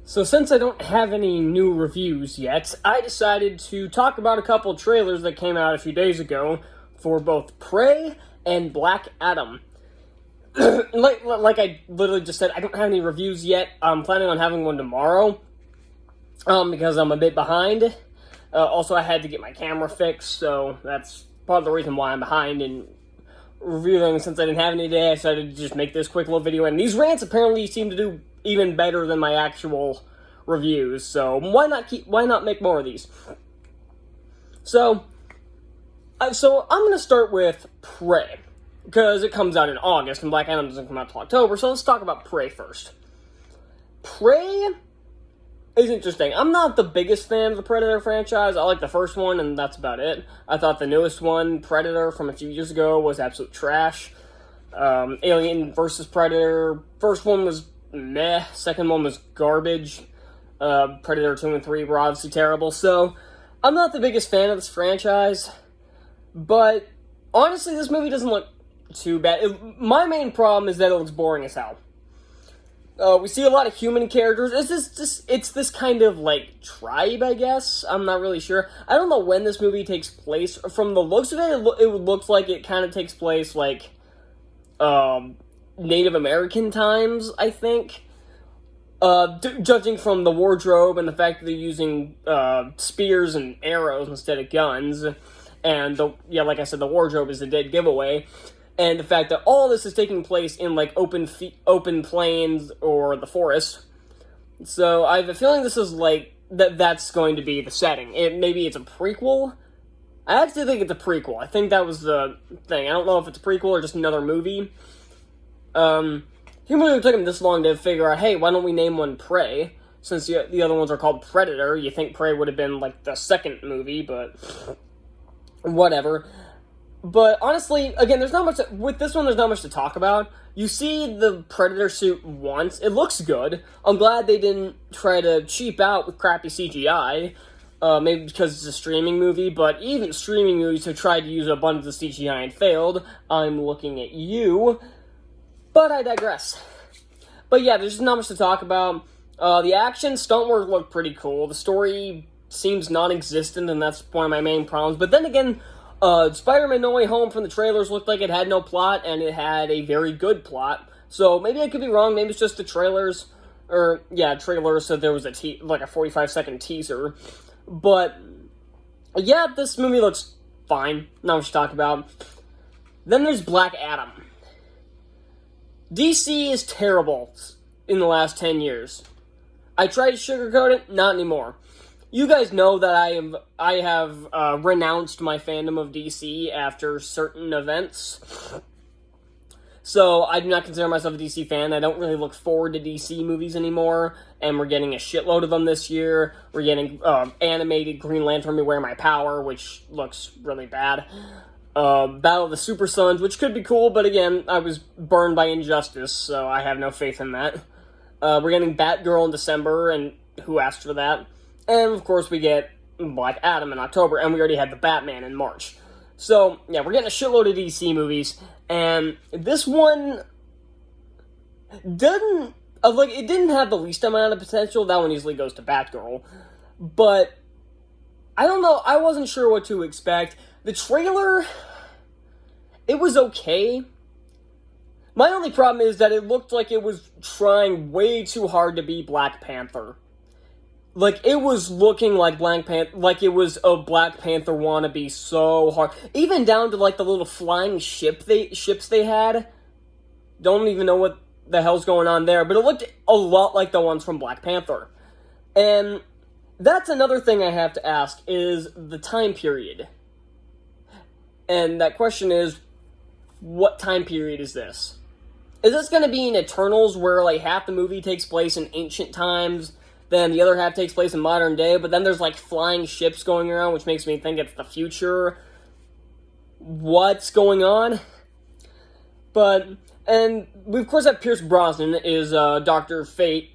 So since I don't have any new reviews yet, I decided to talk about a couple trailers that came out a few days ago for both Prey and Black Adam. like I literally just said, I don't have any reviews yet. I'm planning on having one tomorrow, because I'm a bit behind. Also, I had to get my camera fixed, so that's part of the reason why I'm behind in reviewing. Since I didn't have any today, I decided to just make this quick little video, and these rants apparently seem to do even better than my actual reviews, so why not make more of these? So I'm gonna start with Prey, because it comes out in August, and Black Adam doesn't come out till October, so let's talk about Prey first. Prey is interesting. I'm not the biggest fan of the Predator franchise. I like the first one, and that's about it. I thought the newest one, Predator, from a few years ago, was absolute trash. Alien vs. Predator, first one was meh, second one was garbage. Predator 2 and 3 were obviously terrible, so I'm not the biggest fan of this franchise, but honestly, this movie doesn't look too bad. My main problem is that it looks boring as hell. We see a lot of human characters. It's this kind of, like, tribe, I guess? I'm not really sure. I don't know when this movie takes place. From the looks of it, it looks like it kind of takes place, like, Native American times, I think. Judging from the wardrobe and the fact that they're using spears and arrows instead of guns, and like I said, the wardrobe is a dead giveaway, and the fact that all this is taking place in like open plains or the forest. So I have a feeling this is like that's going to be the setting. Maybe it's a prequel. I actually think it's a prequel. I think that was the thing. I don't know if it's a prequel or just another movie. It really took him this long to figure out, hey, why don't we name one Prey? Since the other ones are called Predator, you think Prey would have been, like, the second movie, but whatever. But honestly, again, with this one, there's not much to talk about. You see the Predator suit once. It looks good. I'm glad they didn't try to cheap out with crappy CGI. Maybe because it's a streaming movie, but even streaming movies have tried to use a bunch of CGI and failed. I'm looking at you. But I digress. But yeah, there's just not much to talk about. The action, stunt work looked pretty cool. The story seems non-existent, and that's one of my main problems. But then again, Spider-Man No Way Home from the trailers looked like it had no plot, and it had a very good plot. So maybe I could be wrong. Maybe it's just the trailers. Trailers said there was a 45-second teaser. But yeah, this movie looks fine. Not much to talk about. Then there's Black Adam. DC is terrible in the last 10 years. I tried to sugarcoat it, not anymore. You guys know that I have renounced my fandom of DC after certain events. So I do not consider myself a DC fan. I don't really look forward to DC movies anymore, and we're getting a shitload of them this year. We're getting animated Green Lantern Beware My Power, which looks really bad. Battle of the Super Sons, which could be cool, but again, I was burned by Injustice, so I have no faith in that. We're getting Batgirl in December, and who asked for that? And, of course, we get Black Adam in October, and we already had the Batman in March. So, yeah, we're getting a shitload of DC movies, and this one it didn't have the least amount of potential. That one easily goes to Batgirl. But, I don't know, I wasn't sure what to expect. The trailer, it was okay. My only problem is that it looked like it was trying way too hard to be Black Panther. Like, it was looking like like it was a Black Panther wannabe so hard. Even down to, like, the little flying ships they had. Don't even know what the hell's going on there, but it looked a lot like the ones from Black Panther. And that's another thing I have to ask, is the time period. And that question is, what time period is this? Is this going to be in Eternals, where like half the movie takes place in ancient times, then the other half takes place in modern day, but then there's like flying ships going around, which makes me think it's the future? What's going on? And we of course have Pierce Brosnan is Dr. Fate.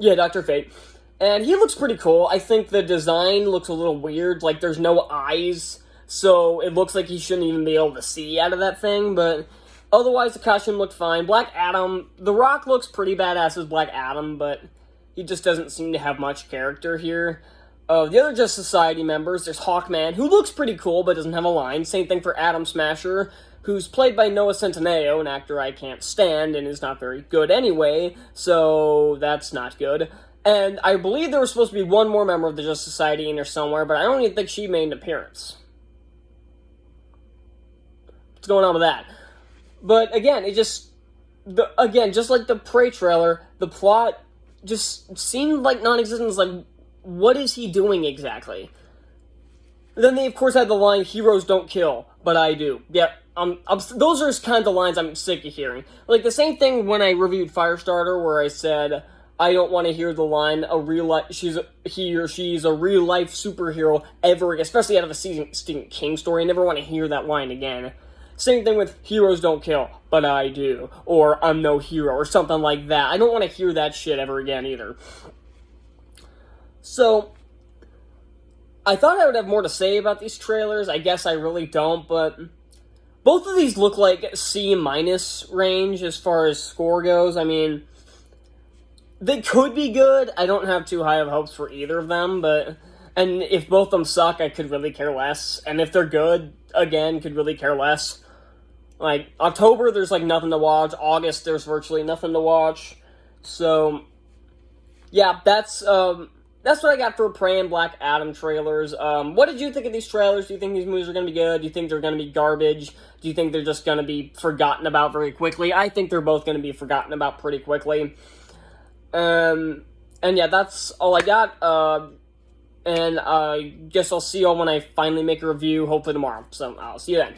Yeah, Dr. Fate. And he looks pretty cool. I think the design looks a little weird, like there's no eyes. So it looks like he shouldn't even be able to see out of that thing, but otherwise the costume looked fine. Black Adam, The Rock looks pretty badass as Black Adam, but He just doesn't seem to have much character here. The other Justice Society members, there's Hawkman, who looks pretty cool but doesn't have a line. Same thing for Atom Smasher, who's played by Noah Centineo, an actor I can't stand and is not very good anyway, so that's not good. And I believe there was supposed to be one more member of the Justice Society in there somewhere, but I don't even think she made an appearance. What's going on with that? But again, just like the Prey trailer, the plot just seemed like non-existent. It's like, what is he doing exactly? Then they, of course, had the line, "Heroes don't kill, but I do." Yep, those are kind of the lines I'm sick of hearing. Like, the same thing when I reviewed Firestarter, where I said, I don't want to hear the line, he or she's a real-life superhero ever, especially out of a Stephen King story. I never want to hear that line again. Same thing with "Heroes don't kill, but I do," or "I'm no hero," or something like that. I don't want to hear that shit ever again, either. So, I thought I would have more to say about these trailers. I guess I really don't, but both of these look like C- range as far as score goes. I mean, they could be good. I don't have too high of hopes for either of them, and if both of them suck, I could really care less. And if they're good, again, could really care less. Like, October, there's, like, nothing to watch. August, there's virtually nothing to watch. So, yeah, that's what I got for Prey and Black Adam trailers. What did you think of these trailers? Do you think these movies are going to be good? Do you think they're going to be garbage? Do you think they're just going to be forgotten about very quickly? I think they're both going to be forgotten about pretty quickly. And yeah, that's all I got. And I guess I'll see y'all when I finally make a review, hopefully tomorrow. So, I'll see you then.